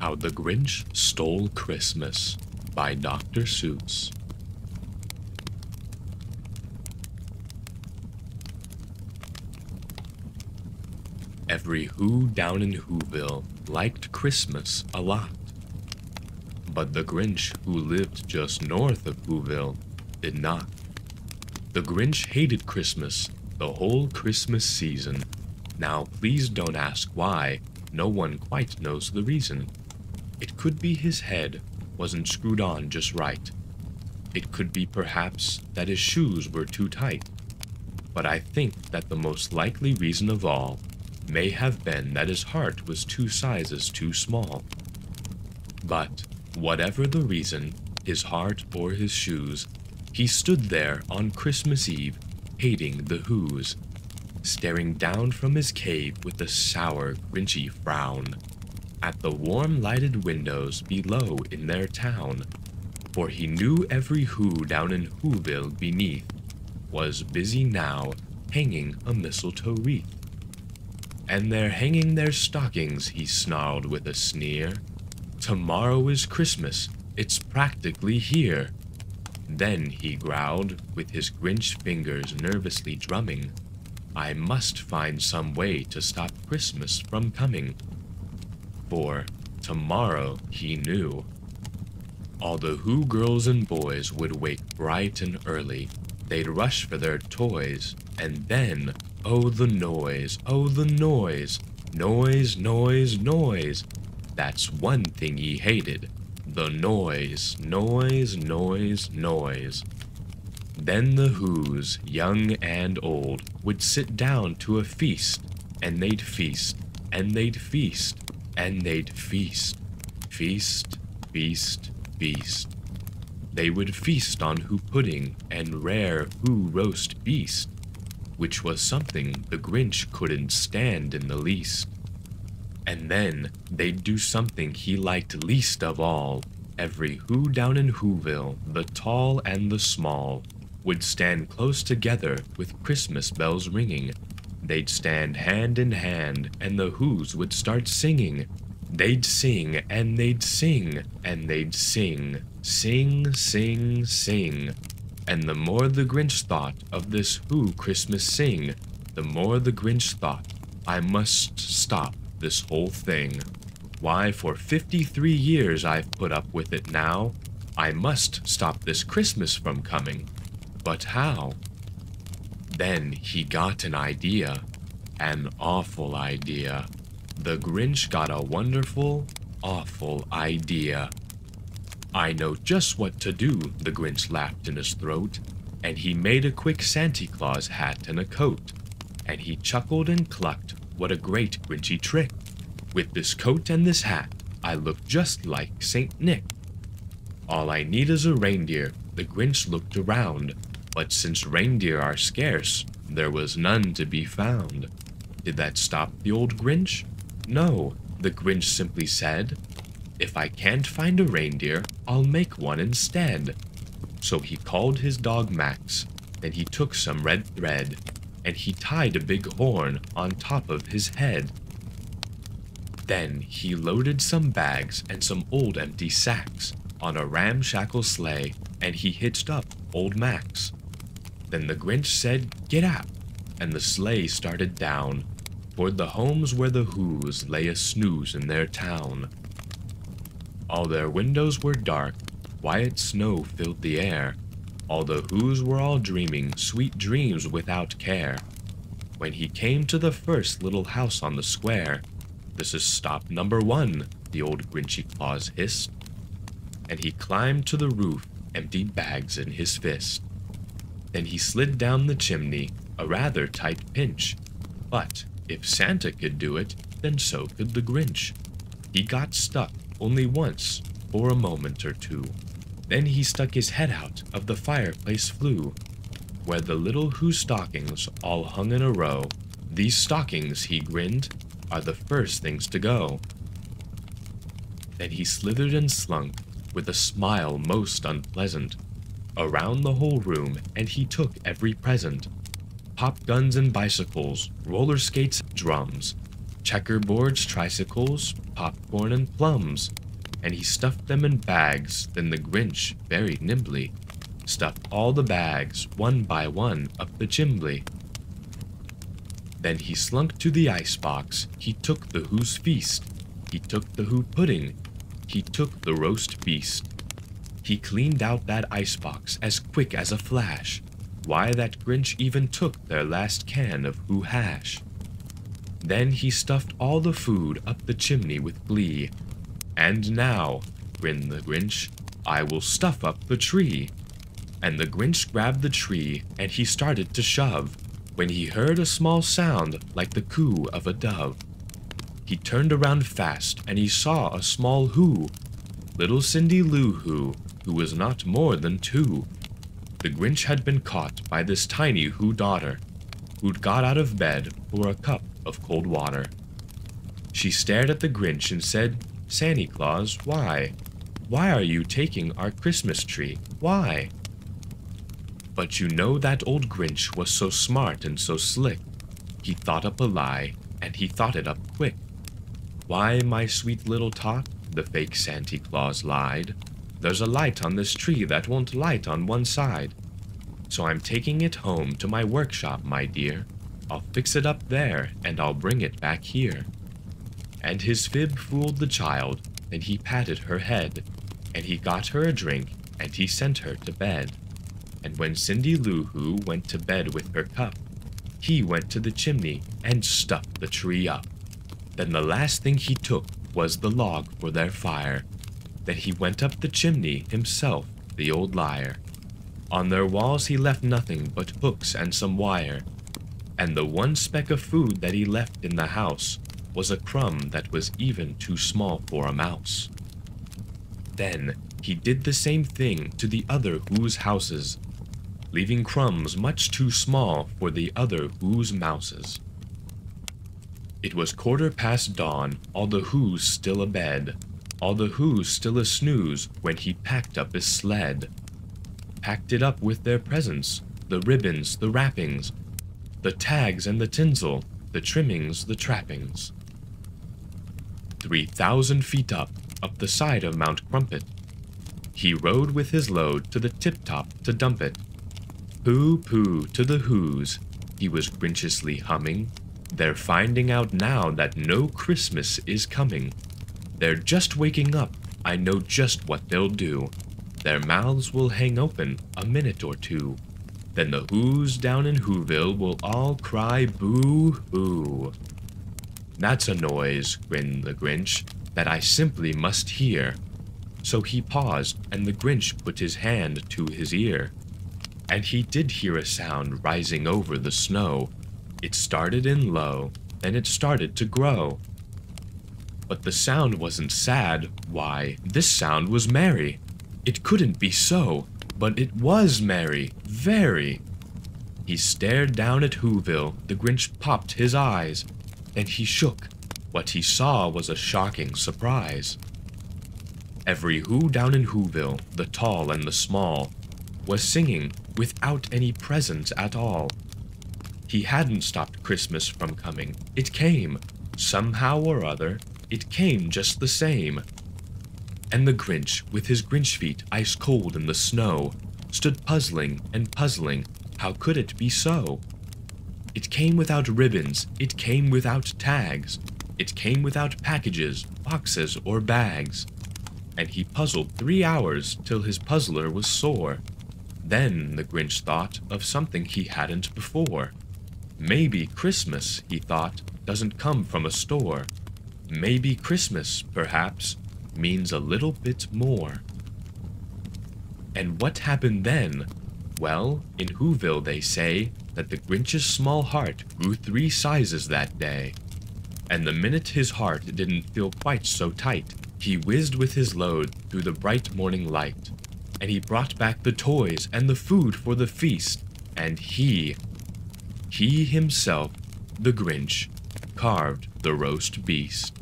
How the Grinch Stole Christmas by Dr. Seuss. Every Who down in Whoville liked Christmas a lot. But the Grinch who lived just north of Whoville did not. The Grinch hated Christmas the whole Christmas season. Now please don't ask why, no one quite knows the reason. It could be his head wasn't screwed on just right. It could be perhaps that his shoes were too tight. But I think that the most likely reason of all may have been that his heart was 2 sizes too small. But whatever the reason, his heart or his shoes, he stood there on Christmas Eve, hating the Whos, staring down from his cave with a sour, grinchy frown at the warm lighted windows below in their town. For he knew every Who down in Whoville beneath was busy now hanging a mistletoe wreath. And they're hanging their stockings, he snarled with a sneer. Tomorrow is Christmas, it's practically here. Then he growled, with his Grinch fingers nervously drumming, I must find some way to stop Christmas from coming. For tomorrow, he knew, all the Who girls and boys would wake bright and early. They'd rush for their toys, and then, oh the noise, oh the noise, noise, noise, noise. That's one thing he hated, the noise, noise, noise, noise. Then the Whos, young and old, would sit down to a feast, and they'd feast, and they'd feast, and they'd feast, feast, feast, feast. They would feast on Who pudding and rare Who roast beast, which was something the Grinch couldn't stand in the least. And then they'd do something he liked least of all. Every Who down in Whoville, the tall and the small, would stand close together with Christmas bells ringing. They'd stand hand in hand, and the Whos would start singing. They'd sing, and they'd sing, and they'd sing, sing, sing, sing. And the more the Grinch thought of this Who Christmas sing, the more the Grinch thought, I must stop this whole thing. Why, for 53 years I've put up with it now. I must stop this Christmas from coming. But how? Then he got an idea, an awful idea. The Grinch got a wonderful, awful idea. I know just what to do, the Grinch laughed in his throat, and he made a quick Santa Claus hat and a coat. And he chuckled and clucked, what a great Grinchy trick. With this coat and this hat, I look just like Saint Nick. All I need is a reindeer, the Grinch looked around, but since reindeer are scarce, there was none to be found. Did that stop the old Grinch? No, the Grinch simply said, if I can't find a reindeer, I'll make one instead. So he called his dog Max, then he took some red thread, and he tied a big horn on top of his head. Then he loaded some bags and some old empty sacks on a ramshackle sleigh, and he hitched up old Max. Then the Grinch said, get out, and the sleigh started down toward the homes where the Whos lay a snooze in their town. All their windows were dark, quiet snow filled the air. All the Whos were all dreaming sweet dreams without care. When he came to the first little house on the square, this is stop number 1, the old Grinchy Claus hissed. And he climbed to the roof, empty bags in his fist. Then he slid down the chimney, a rather tight pinch. But if Santa could do it, then so could the Grinch. He got stuck only once, for a moment or two. Then he stuck his head out of the fireplace flue, where the little Who stockings all hung in a row. These stockings, he grinned, are the first things to go. Then he slithered and slunk, with a smile most unpleasant, around the whole room, and he took every present. Pop guns and bicycles, roller skates, drums, checkerboards, tricycles, popcorn and plums, and he stuffed them in bags. Then the Grinch, very nimbly, stuffed all the bags, one by one, up the chimbley. Then he slunk to the icebox. He took the Who's feast. He took the Who pudding. He took the roast beast. He cleaned out that icebox as quick as a flash. Why, that Grinch even took their last can of Who hash. Then he stuffed all the food up the chimney with glee. And now, grinned the Grinch, I will stuff up the tree. And the Grinch grabbed the tree and he started to shove, when he heard a small sound like the coo of a dove. He turned around fast and he saw a small Who, little Cindy Lou Who was not more than 2. The Grinch had been caught by this tiny Who daughter, who'd got out of bed for a cup of cold water. She stared at the Grinch and said, Santa Claus, why? Why are you taking our Christmas tree? Why? But you know that old Grinch was so smart and so slick. He thought up a lie, and he thought it up quick. Why, my sweet little tot, the fake Santa Claus lied. There's a light on this tree that won't light on one side. So I'm taking it home to my workshop, my dear. I'll fix it up there, and I'll bring it back here. And his fib fooled the child, then he patted her head, and he got her a drink, and he sent her to bed. And when Cindy Lou Who went to bed with her cup, he went to the chimney and stuffed the tree up. Then the last thing he took was the log for their fire. Then he went up the chimney himself, the old liar. On their walls he left nothing but hooks and some wire, and the one speck of food that he left in the house was a crumb that was even too small for a mouse. Then he did the same thing to the other Who's houses, leaving crumbs much too small for the other Who's mouses. It was 1/4 dawn, all the Who's still abed, all the Who's still a snooze, when he packed up his sled. Packed it up with their presents, the ribbons, the wrappings, the tags and the tinsel, the trimmings, the trappings. 3,000 feet up the side of Mount Crumpet, he rode with his load to the tip-top to dump it. Pooh, pooh, to the Who's, he was grinchiously humming. They're finding out now that no Christmas is coming. They're just waking up, I know just what they'll do. Their mouths will hang open a minute or two. Then the Who's down in Whoville will all cry boo-hoo. That's a noise, grinned the Grinch, that I simply must hear. So he paused, and the Grinch put his hand to his ear. And he did hear a sound rising over the snow. It started in low, then it started to grow. But the sound wasn't sad. Why, this sound was merry. It couldn't be so, but it was merry, very. He stared down at Whoville, the Grinch popped his eyes. Then he shook. What he saw was a shocking surprise. Every Who down in Whoville, the tall and the small, was singing without any presents at all. He hadn't stopped Christmas from coming. It came. Somehow or other, it came just the same. And the Grinch, with his Grinch feet ice cold in the snow, stood puzzling and puzzling. How could it be so? It came without ribbons. It came without tags. It came without packages, boxes, or bags. And he puzzled 3 hours till his puzzler was sore. Then the Grinch thought of something he hadn't before. Maybe Christmas, he thought, doesn't come from a store. Maybe Christmas, perhaps, means a little bit more. And what happened then? Well, in Whoville they say that the Grinch's small heart grew 3 sizes that day. And the minute his heart didn't feel quite so tight, he whizzed with his load through the bright morning light. And he brought back the toys and the food for the feast. And he himself, the Grinch, carved the roast beast.